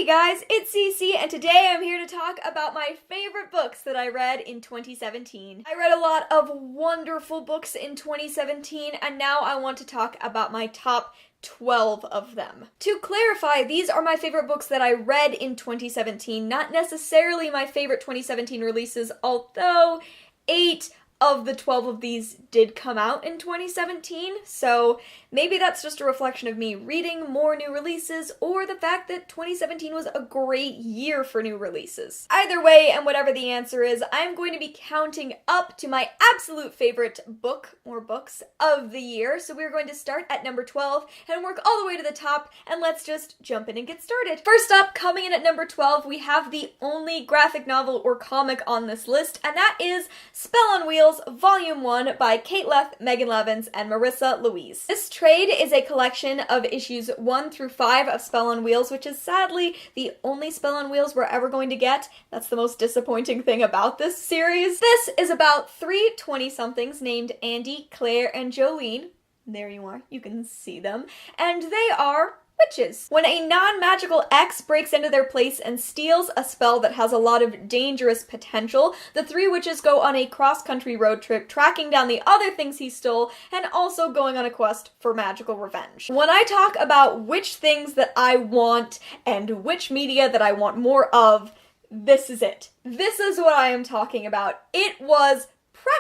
guys, it's Cece, and today I'm here to talk about my favorite books that I read in 2017. I read a lot of wonderful books in 2017, and now I want to talk about my top 12 of them. To clarify, these are my favorite books that I read in 2017, not necessarily my favorite 2017 releases, although 8 of the 12 of these did come out in 2017, so maybe that's just a reflection of me reading more new releases or the fact that 2017 was a great year for new releases. Either way, and whatever the answer is, I'm going to be counting up to my absolute favorite book or books of the year, so we're going to start at number 12 and work all the way to the top, and let's just jump in and get started. First up, coming in at number 12, we have the only graphic novel or comic on this list, and that is Spell on Wheels Volume 1 by Kate Leth, Megan Levens, and Marissa Louise. This trade is a collection of issues 1 through 5 of Spell on Wheels, which is sadly the only Spell on Wheels we're ever going to get. That's the most disappointing thing about this series. This is about 3 20-somethings named Andy, Claire, and Jolene. There you are, you can see them. And they are witches. When a non-magical ex breaks into their place and steals a spell that has a lot of dangerous potential, the 3 witches go on a cross-country road trip tracking down the other things he stole and also going on a quest for magical revenge. When I talk about which things that I want and which media that I want more of, this is it. This is what I am talking about. It was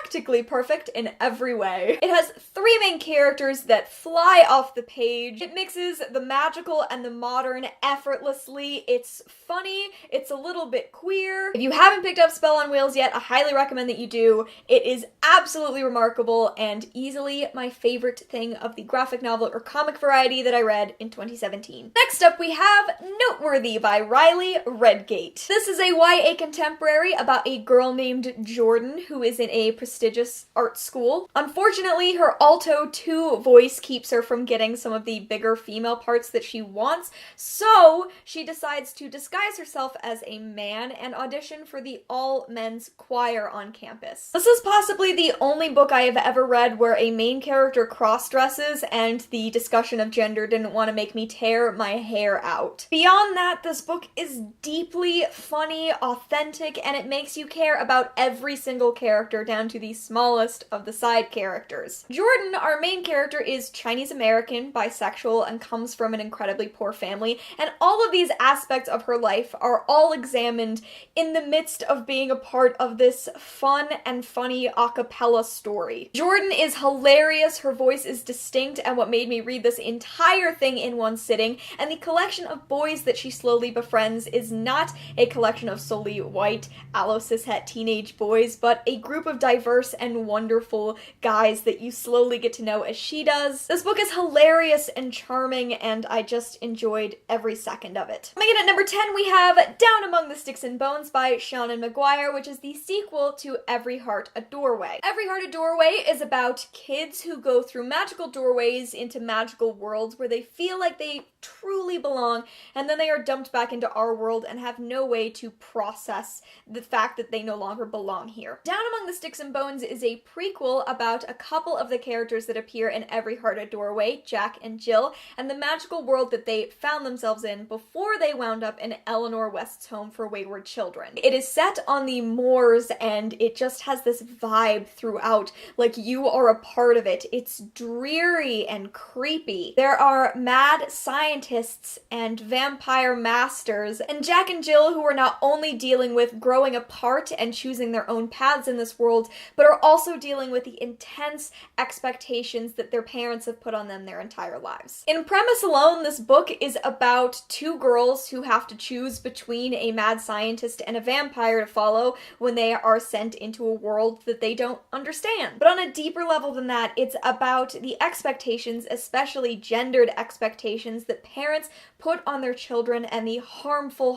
practically perfect in every way. It has 3 main characters that fly off the page. It mixes the magical and the modern effortlessly. It's funny, it's a little bit queer. If you haven't picked up Spell on Wheels yet, I highly recommend that you do. It is absolutely remarkable and easily my favorite thing of the graphic novel or comic variety that I read in 2017. Next up, we have Noteworthy by Riley Redgate. This is a YA contemporary about a girl named Jordan who is in a prestigious art school. Unfortunately, her alto 2 voice keeps her from getting some of the bigger female parts that she wants, so she decides to disguise herself as a man and audition for the all-men's choir on campus. This is possibly the only book I have ever read where a main character cross-dresses and the discussion of gender didn't want to make me tear my hair out. Beyond that, this book is deeply funny, authentic, and it makes you care about every single character down to the smallest of the side characters. Jordan, our main character, is Chinese American, bisexual, and comes from an incredibly poor family, and all of these aspects of her life are all examined in the midst of being a part of this fun and funny a cappella story. Jordan is hilarious, her voice is distinct, and what made me read this entire thing in one sitting, and the collection of boys that she slowly befriends is not a collection of solely white, allo-cishet teenage boys, but a group of diverse and wonderful guys that you slowly get to know as she does. This book is hilarious and charming, and I just enjoyed every second of it. Coming in at number 10, we have Down Among the Sticks and Bones by Shaun and McGuire, which is the sequel to Every Heart a Doorway. Every Heart a Doorway is about kids who go through magical doorways into magical worlds where they feel like they truly belong, and then they are dumped back into our world and have no way to process the fact that they no longer belong here. Down Among the Sticks and Bones is a prequel about a couple of the characters that appear in Every Heart a Doorway, Jack and Jill, and the magical world that they found themselves in before they wound up in Eleanor West's Home for Wayward Children. It is set on the moors, and it just has this vibe throughout, like you are a part of it. It's dreary and creepy. There are mad scientists and vampire masters, and Jack and Jill, who are not only dealing with growing apart and choosing their own paths in this world, but are also dealing with the intense expectations that their parents have put on them their entire lives. In premise alone, this book is about 2 girls who have to choose between a mad scientist and a vampire to follow when they are sent into a world that they don't understand. But on a deeper level than that, it's about the expectations, especially gendered expectations, that parents put on their children and the harmful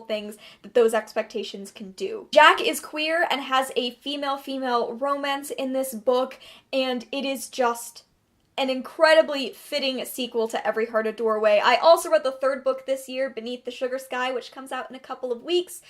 things that those expectations can do. Jack is queer and has a female-female romance in this book, and it is just an incredibly fitting sequel to Every Heart a Doorway. I also read the 3rd book this year, Beneath the Sugar Sky, which comes out in a couple of weeks.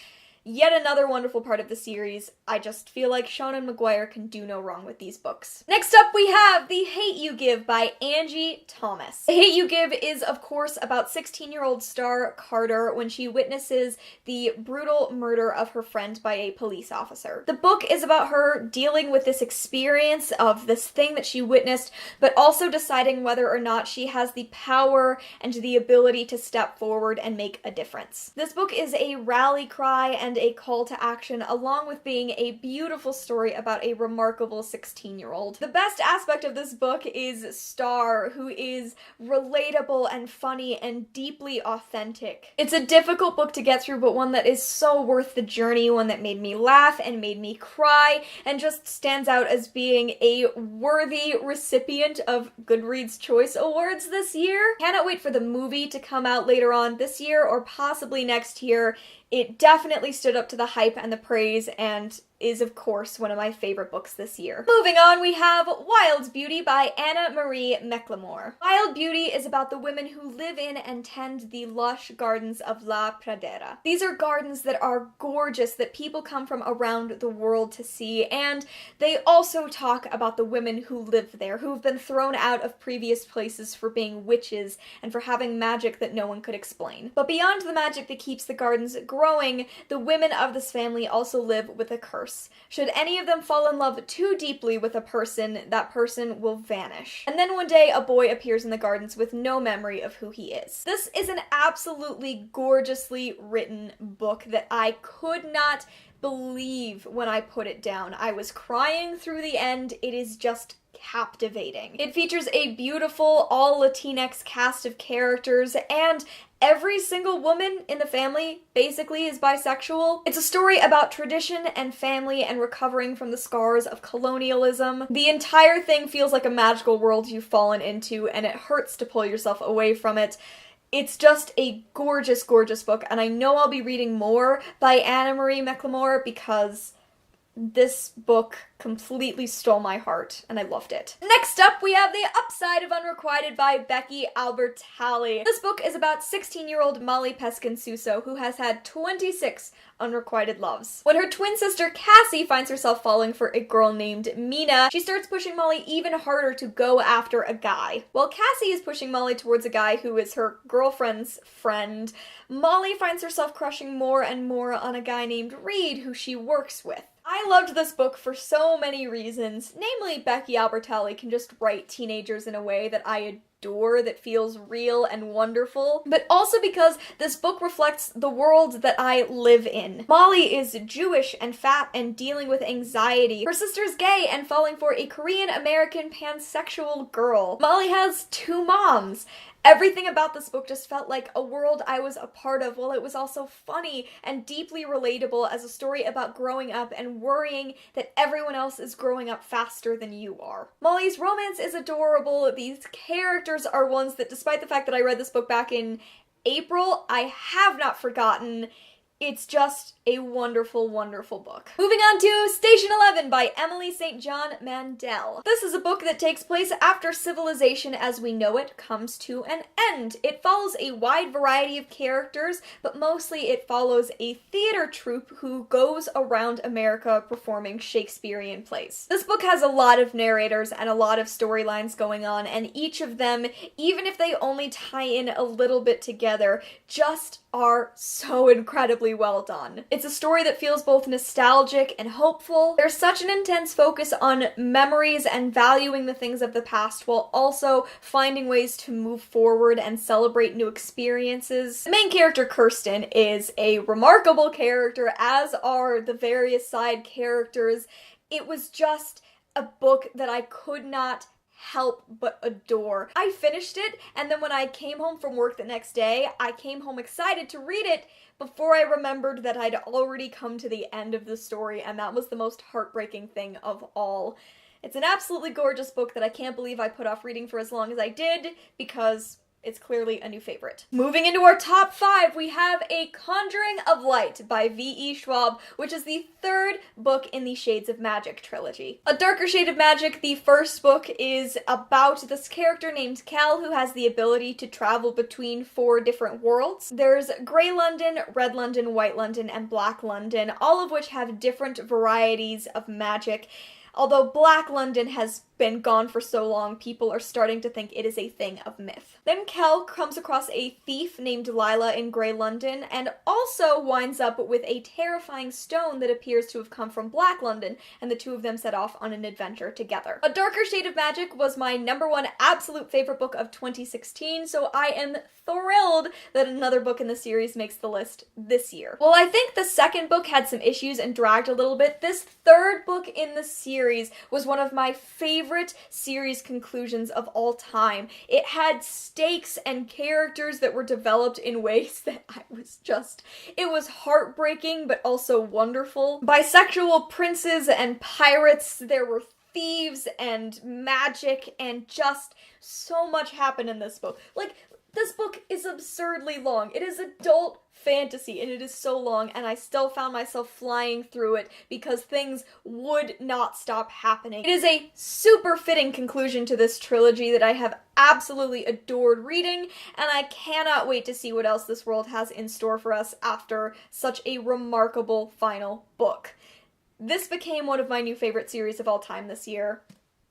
Yet another wonderful part of the series. I just feel like Shaun and McGuire can do no wrong with these books. Next up we have The Hate You Give by Angie Thomas. The Hate You Give is, of course, about 16-year-old Star Carter when she witnesses the brutal murder of her friend by a police officer. The book is about her dealing with this experience of this thing that she witnessed, but also deciding whether or not she has the power and the ability to step forward and make a difference. This book is a rally cry and a call to action, along with being a beautiful story about a remarkable 16-year-old. The best aspect of this book is Star, who is relatable and funny and deeply authentic. It's a difficult book to get through, but one that is so worth the journey, one that made me laugh and made me cry, and just stands out as being a worthy recipient of Goodreads Choice Awards this year. Cannot wait for the movie to come out later on this year or possibly next year. It definitely stood up to the hype and the praise and is, of course, one of my favorite books this year. Moving on, we have Wild Beauty by Anna Marie McLemore. Wild Beauty is about the women who live in and tend the lush gardens of La Pradera. These are gardens that are gorgeous, that people come from around the world to see, and they also talk about the women who live there, who have been thrown out of previous places for being witches and for having magic that no one could explain. But beyond the magic that keeps the gardens growing, the women of this family also live with a curse. Should any of them fall in love too deeply with a person, that person will vanish. And then one day, a boy appears in the gardens with no memory of who he is. This is an absolutely gorgeously written book that I could not believe when I put it down. I was crying through the end. It is just captivating. It features a beautiful, all Latinx cast of characters, and every single woman in the family basically is bisexual. It's a story about tradition and family and recovering from the scars of colonialism. The entire thing feels like a magical world you've fallen into, and it hurts to pull yourself away from it. It's just a gorgeous, gorgeous book, and I know I'll be reading more by Anna Marie McLemore because this book completely stole my heart, and I loved it. Next up, we have The Upside of Unrequited by Becky Albertalli. This book is about 16-year-old Molly Peskin-Suso, who has had 26 unrequited loves. When her twin sister Cassie finds herself falling for a girl named Mina, she starts pushing Molly even harder to go after a guy. While Cassie is pushing Molly towards a guy who is her girlfriend's friend, Molly finds herself crushing more and more on a guy named Reed, who she works with. I loved this book for so many reasons, namely Becky Albertalli can just write teenagers in a way that I adore, that feels real and wonderful, but also because this book reflects the world that I live in. Molly is Jewish and fat and dealing with anxiety. Her sister's gay and falling for a Korean-American pansexual girl. Molly has 2 moms. Everything about this book just felt like a world I was a part of, while it was also funny and deeply relatable as a story about growing up and worrying that everyone else is growing up faster than you are. Molly's romance is adorable. These characters are ones that, despite the fact that I read this book back in April, I have not forgotten. It's just a wonderful, wonderful book. Moving on to Station 11 by Emily St. John Mandel. This is a book that takes place after civilization as we know it comes to an end. It follows a wide variety of characters, but mostly it follows a theater troupe who goes around America performing Shakespearean plays. This book has a lot of narrators and a lot of storylines going on, and each of them, even if they only tie in a little bit together, just are so incredibly well done. It's a story that feels both nostalgic and hopeful. There's such an intense focus on memories and valuing the things of the past while also finding ways to move forward and celebrate new experiences. The main character, Kirsten, is a remarkable character, as are the various side characters. It was just a book that I could not help but adore. I finished it, and then when I came home from work the next day, I came home excited to read it before I remembered that I'd already come to the end of the story, and that was the most heartbreaking thing of all. It's an absolutely gorgeous book that I can't believe I put off reading for as long as I did, because it's clearly a new favorite. Moving into our top 5, we have A Conjuring of Light by V.E. Schwab, which is the third book in the Shades of Magic trilogy. A Darker Shade of Magic, the first book, is about this character named Cal who has the ability to travel between 4 different worlds. There's Grey London, Red London, White London, and Black London, all of which have different varieties of magic. Although Black London has been gone for so long, people are starting to think it is a thing of myth. Then Kel comes across a thief named Lila in Grey London, and also winds up with a terrifying stone that appears to have come from Black London, and the two of them set off on an adventure together. A Darker Shade of Magic was my #1 absolute favorite book of 2016, so I am thrilled that another book in the series makes the list this year. Well, I think the second book had some issues and dragged a little bit. This third book in the series was one of my favorite series conclusions of all time. It had stakes and characters that were developed in ways that it was heartbreaking but also wonderful. Bisexual princes and pirates, there were thieves and magic, and just so much happened in this book. Like, this book is absurdly long. It is adult fantasy, and it is so long, and I still found myself flying through it because things would not stop happening. It is a super fitting conclusion to this trilogy that I have absolutely adored reading, and I cannot wait to see what else this world has in store for us after such a remarkable final book. This became one of my new favorite series of all time this year,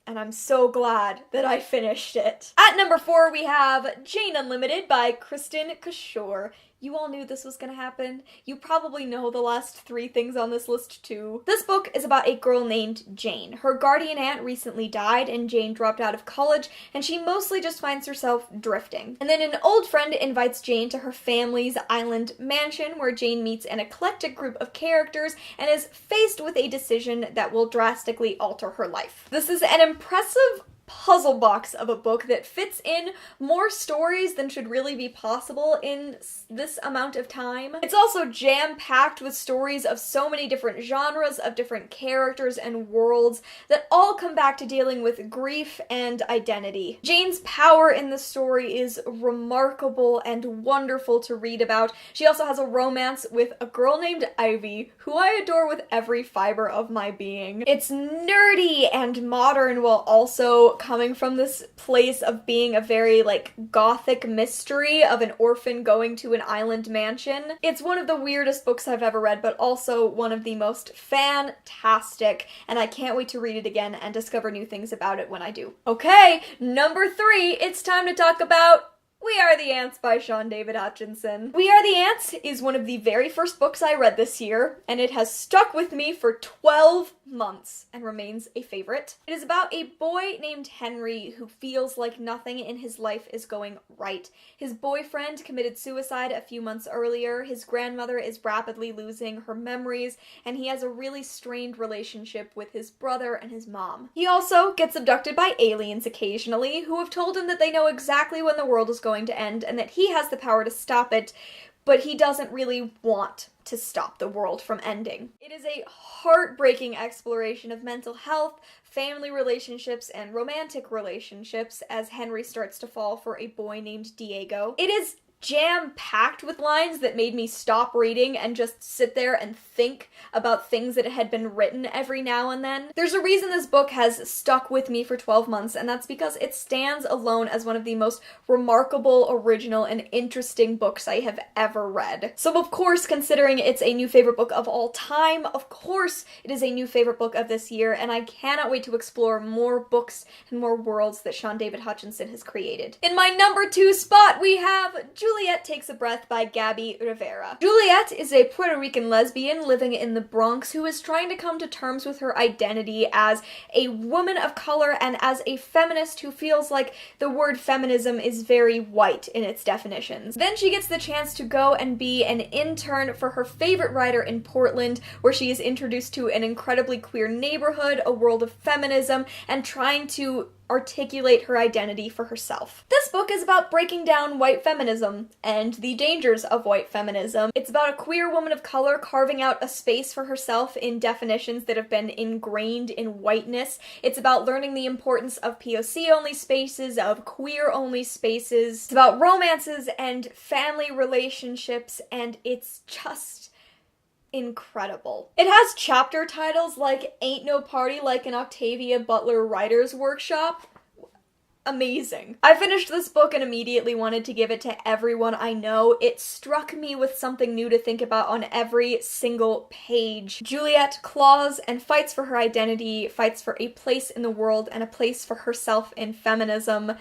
and I'm so glad that I finished it. At number 4, we have Jane Unlimited by Kristen Cashore. You all knew this was gonna happen. You probably know the last 3 things on this list too. This book is about a girl named Jane. Her guardian aunt recently died, and Jane dropped out of college, and she mostly just finds herself drifting. And then an old friend invites Jane to her family's island mansion, where Jane meets an eclectic group of characters and is faced with a decision that will drastically alter her life. This is an impressive puzzle box of a book that fits in more stories than should really be possible in this amount of time. It's also jam-packed with stories of so many different genres, of different characters and worlds that all come back to dealing with grief and identity. Jane's power in the story is remarkable and wonderful to read about. She also has a romance with a girl named Ivy, who I adore with every fiber of my being. It's nerdy and modern while also coming from this place of being a very, gothic mystery of an orphan going to an island mansion. It's one of the weirdest books I've ever read, but also one of the most fantastic, and I can't wait to read it again and discover new things about it when I do. Okay, number 3, it's time to talk about We Are the Ants by Shaun David Hutchinson. We Are the Ants is one of the very first books I read this year, and it has stuck with me for 12 months and remains a favorite. It is about a boy named Henry who feels like nothing in his life is going right. His boyfriend committed suicide a few months earlier, his grandmother is rapidly losing her memories, and he has a really strained relationship with his brother and his mom. He also gets abducted by aliens occasionally, who have told him that they know exactly when the world is going to end and that he has the power to stop it, but he doesn't really want to stop the world from ending. It is a heartbreaking exploration of mental health, family relationships, and romantic relationships as Henry starts to fall for a boy named Diego. It is jam-packed with lines that made me stop reading and just sit there and think about things that had been written every now and then. There's a reason this book has stuck with me for 12 months, and that's because it stands alone as one of the most remarkable, original, and interesting books I have ever read. So of course, considering it's a new favorite book of all time, of course it is a new favorite book of this year, and I cannot wait to explore more books and more worlds that Shaun David Hutchinson has created. In my number 2 spot, we have Juliet Takes a Breath by Gaby Rivera. Juliet is a Puerto Rican lesbian living in the Bronx who is trying to come to terms with her identity as a woman of color and as a feminist who feels like the word feminism is very white in its definitions. Then she gets the chance to go and be an intern for her favorite writer in Portland, where she is introduced to an incredibly queer neighborhood, a world of feminism, and trying to articulate her identity for herself. This book is about breaking down white feminism and the dangers of white feminism. It's about a queer woman of color carving out a space for herself in definitions that have been ingrained in whiteness. It's about learning the importance of POC-only spaces, of queer-only spaces. It's about romances and family relationships, and it's just incredible. It has chapter titles like Ain't No Party Like an Octavia Butler Writer's Workshop. Amazing. I finished this book and immediately wanted to give it to everyone I know. It struck me with something new to think about on every single page. Juliet claws and fights for her identity, fights for a place in the world and a place for herself in feminism,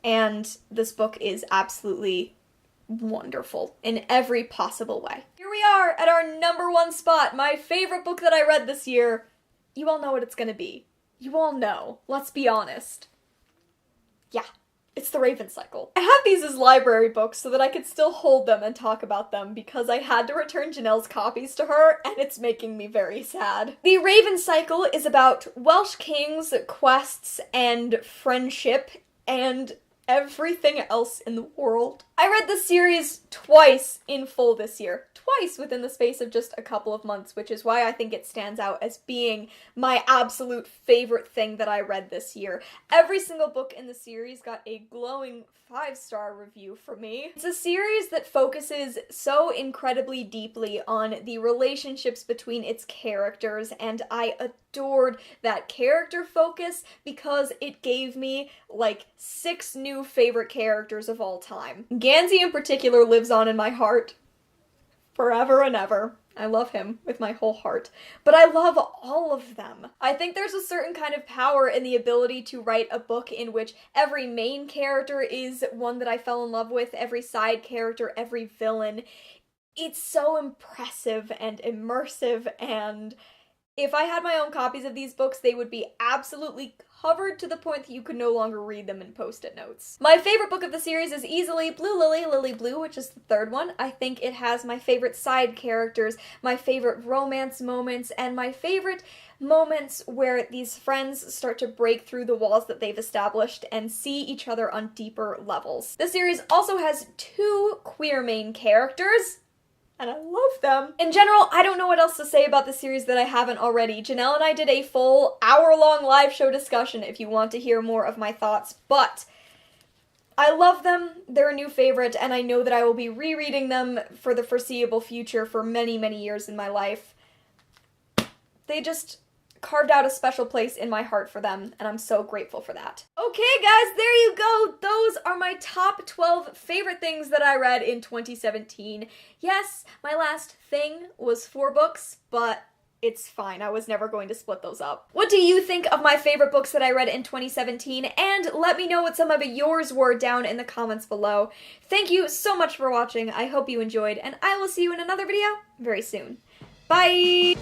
and this book is absolutely wonderful in every possible way. Here we are at our #1 spot, my favorite book that I read this year. You all know what it's gonna be. You all know. Let's be honest. Yeah, it's The Raven Cycle. I have these as library books so that I could still hold them and talk about them because I had to return Janelle's copies to her, and it's making me very sad. The Raven Cycle is about Welsh kings, quests, and friendship, and everything else in the world. I read the series twice in full this year. Twice within the space of just a couple of months, which is why I think it stands out as being my absolute favorite thing that I read this year. Every single book in the series got a glowing 5-star review from me. It's a series that focuses so incredibly deeply on the relationships between its characters, and I adored that character focus because it gave me like 6 new favorite characters of all time. Gansey in particular lives on in my heart forever and ever. I love him with my whole heart. But I love all of them. I think there's a certain kind of power in the ability to write a book in which every main character is one that I fell in love with, every side character, every villain. It's so impressive and immersive, and if I had my own copies of these books, they would be absolutely covered to the point that you could no longer read them in post-it notes. My favorite book of the series is easily Blue Lily, Lily Blue, which is the 3rd one. I think it has my favorite side characters, my favorite romance moments, and my favorite moments where these friends start to break through the walls that they've established and see each other on deeper levels. The series also has 2 queer main characters, and I love them. In general, I don't know what else to say about the series that I haven't already. Janelle and I did a full hour-long live show discussion if you want to hear more of my thoughts, but I love them, they're a new favorite, and I know that I will be rereading them for the foreseeable future for many, many years in my life. They just carved out a special place in my heart for them, and I'm so grateful for that. Okay guys, there you go! Those are my top 12 favorite things that I read in 2017. Yes, my last thing was 4 books, but it's fine. I was never going to split those up. What do you think of my favorite books that I read in 2017? And let me know what some of yours were down in the comments below. Thank you so much for watching. I hope you enjoyed, and I will see you in another video very soon. Bye!